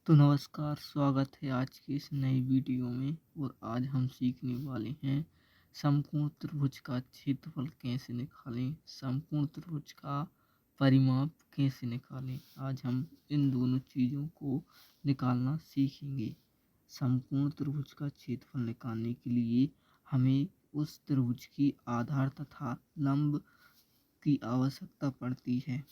तो नमस्कार, स्वागत है आज की इस नई वीडियो में। और आज हम सीखने वाले हैं समकोण त्रिभुज का क्षेत्रफल कैसे निकालें, समकोण त्रिभुज का परिमाप कैसे निकालें। आज हम इन दोनों चीज़ों को निकालना सीखेंगे। समकोण त्रिभुज का क्षेत्रफल निकालने के लिए हमें उस त्रिभुज की आधार तथा लंब की आवश्यकता पड़ती है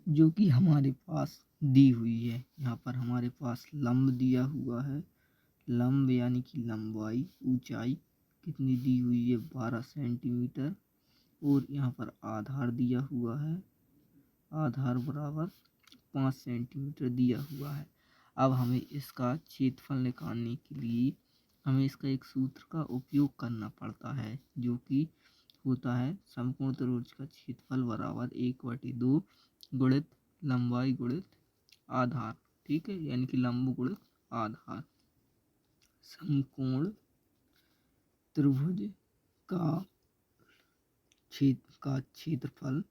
जो कि हमारे पास दी हुई है। यहाँ पर हमारे पास लंब दिया हुआ है। लंब यानी कि लंबाई, ऊंचाई कितनी दी हुई है 12 सेंटीमीटर। और यहाँ पर आधार दिया हुआ है, आधार बराबर 5 सेंटीमीटर दिया हुआ है। अब हमें इसका क्षेत्रफल निकालने के लिए हमें इसका एक सूत्र का उपयोग करना पड़ता है जो कि होता है समकोण त्रिभुज का क्षेत्रफल बराबर 1/2 गुणित लंबाई गुणित आधार। ठीक है, यानी कि लंब गुणित आधार। समकोण त्रिभुज का क्षेत्रफल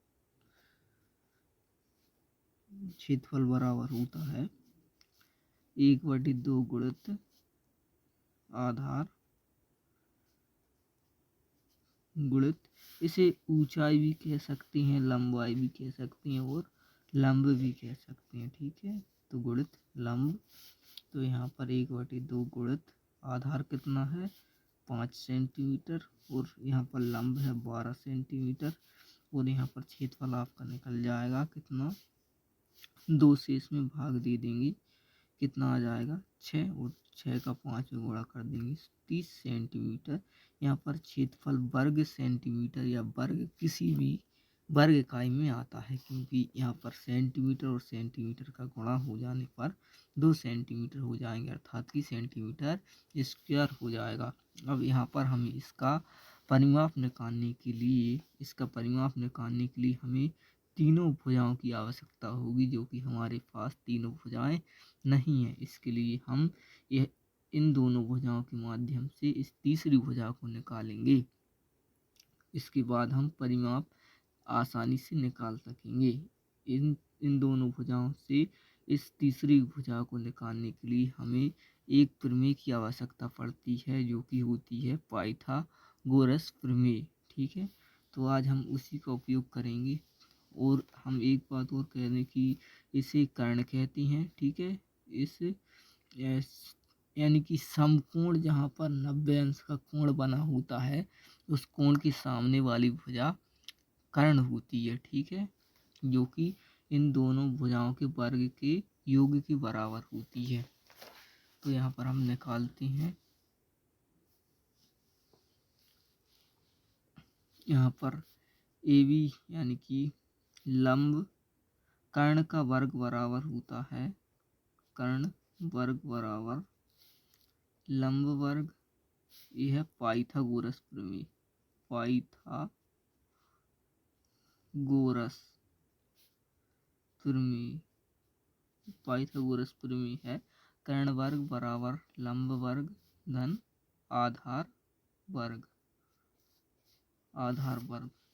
बराबर होता है 1/2 गुणित आधार गुणित, इसे ऊंचाई भी कह सकते हैं, लंबाई भी कह सकते हैं और लंब भी कह सकते हैं। ठीक है, तो गुणित लंब। तो यहाँ पर 1/2 गुणित आधार कितना है 5 सेंटीमीटर और यहाँ पर लंब है 12 सेंटीमीटर। और यहाँ पर क्षेत्रफल आपका निकल जाएगा कितना, 2 से इसमें भाग दे देंगे, कितना आ जाएगा 6 और 6 का 5 में गुणा कर देंगे 30 सेंटीमीटर। यहाँ पर क्षेत्रफल वर्ग सेंटीमीटर या वर्ग किसी भी वर्ग इकाई में आता है, क्योंकि यहाँ पर सेंटीमीटर और सेंटीमीटर का गुणा हो जाने पर 2 सेंटीमीटर हो जाएंगे, अर्थात कि सेंटीमीटर स्क्वायर हो जाएगा। अब यहाँ पर हमें इसका परिमाप निकालने के लिए हमें तीनों भुजाओं की आवश्यकता होगी, जो कि हमारे पास तीनों भुजाएं नहीं है। इसके लिए हम यह इन दोनों भुजाओं के माध्यम से इस तीसरी भुजा को निकालेंगे। इसके बाद हम परिमाप आसानी से निकाल सकेंगे। इन दोनों भुजाओं से इस तीसरी भुजा को निकालने के लिए हमें एक प्रमेय की आवश्यकता पड़ती है जो कि होती है पाइथागोरस प्रमेय। ठीक है, तो आज हम उसी का उपयोग करेंगे। और हम एक बात और कह दें कि इसे कर्ण कहते हैं। ठीक है, इस यानी कि समकोण जहाँ पर 90 अंश का कोण बना होता है, उस कोण के सामने वाली भुजा कर्ण होती है। ठीक है, जो कि इन दोनों भुजाओं के वर्ग के योग के बराबर होती है। तो यहाँ पर हम निकालते हैं। यहाँ पर AB यानी कि लंब कर्ण का वर्ग बराबर होता है कर्ण वर्ग बराबर लंब वर्ग। यह है पाइथागोरस प्रमेय। पाइथागोरस प्रमेय है कर्ण वर्ग बराबर लंब वर्ग धन आधार वर्ग।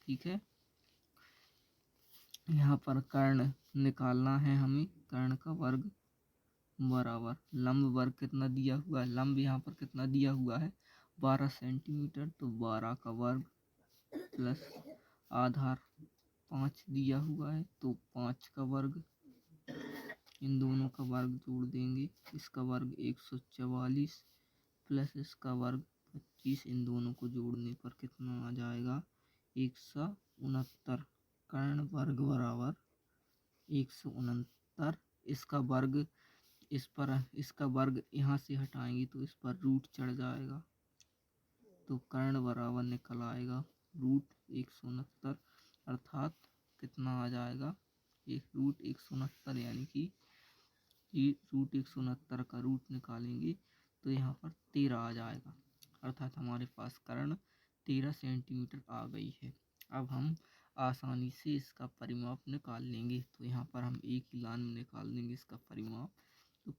ठीक है, यहाँ पर कर्ण निकालना है हमें। कर्ण का वर्ग बराबर लंब वर्ग कितना दिया हुआ है, लंब यहाँ पर कितना दिया हुआ है 12 सेंटीमीटर, तो 12 का वर्ग प्लस आधार 5 दिया हुआ है तो 5 का वर्ग। इन दोनों का वर्ग जोड़ देंगे, इसका वर्ग 144 प्लस इसका वर्ग 25। इन दोनों को जोड़ने पर कितना आ जाएगा 169। कर्ण वर्ग बराबर 169। इसका वर्ग इसका वर्ग यहाँ से हटाएंगे तो इस पर रूट चढ़ जाएगा, तो कर्ण बराबर निकल आएगा √169। अर्थात कितना आ जाएगा √169, यानी कि √169 का रूट निकालेंगे तो यहाँ पर 13 आ जाएगा। अर्थात हमारे पास कर्ण 13 सेंटीमीटर आ गई है। अब हम आसानी से इसका परिमाप निकाल लेंगे। तो यहाँ पर हम एक ही लाइन में निकाल देंगे इसका परिमाप। तो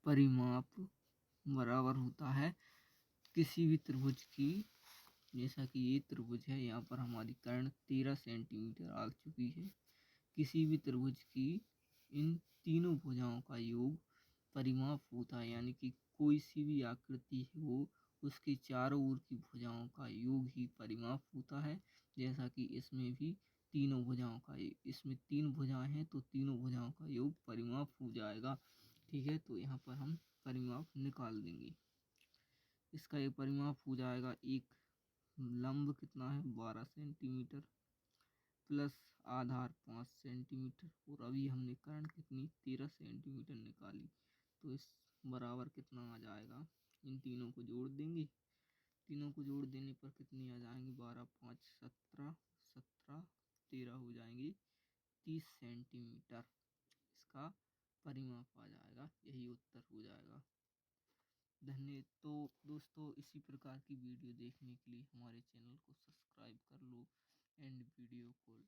परिमाप बराबर होता है किसी भी त्रिभुज की, जैसा कि ये त्रिभुज है, यहाँ पर हमारी कर्ण 13 सेंटीमीटर आ चुकी है। किसी भी त्रिभुज की इन तीनों भुजाओं का योग परिमाप होता है, यानी कि कोई सी भी आकृति हो उसके चारों ओर की भुजाओं का योग ही परिमाप होता है। जैसा कि इसमें भी तीनों भुजाओं का, इसमें 3 भुजाएं हैं तो तीनों भुजाओं का योग परिमाप हो जाएगा। ठीक है, तो यहाँ पर हम परिमाप निकाल देंगे। इसका एक परिमाप हो जाएगा, एक लंब कितना है 12 सेंटीमीटर प्लस आधार 5 सेंटीमीटर, और अभी हमने कर्ण कितनी 13 सेंटीमीटर निकाली, तो इस बराबर कितना आ जाएगा। इन तीनों को जोड़ देंगे, तीनों को जोड़ देने पर कितनी आ जाएंगी 12 5 17 17 13 हो जाएंगी 30 सेंटीमीटर। इसका परिमाप आ जाएगा, यही उत्तर हो जाएगा। धन्य तो दोस्तों, इसी प्रकार की वीडियो देखने के लिए हमारे चैनल को सब्सक्राइब कर लो एंड वीडियो को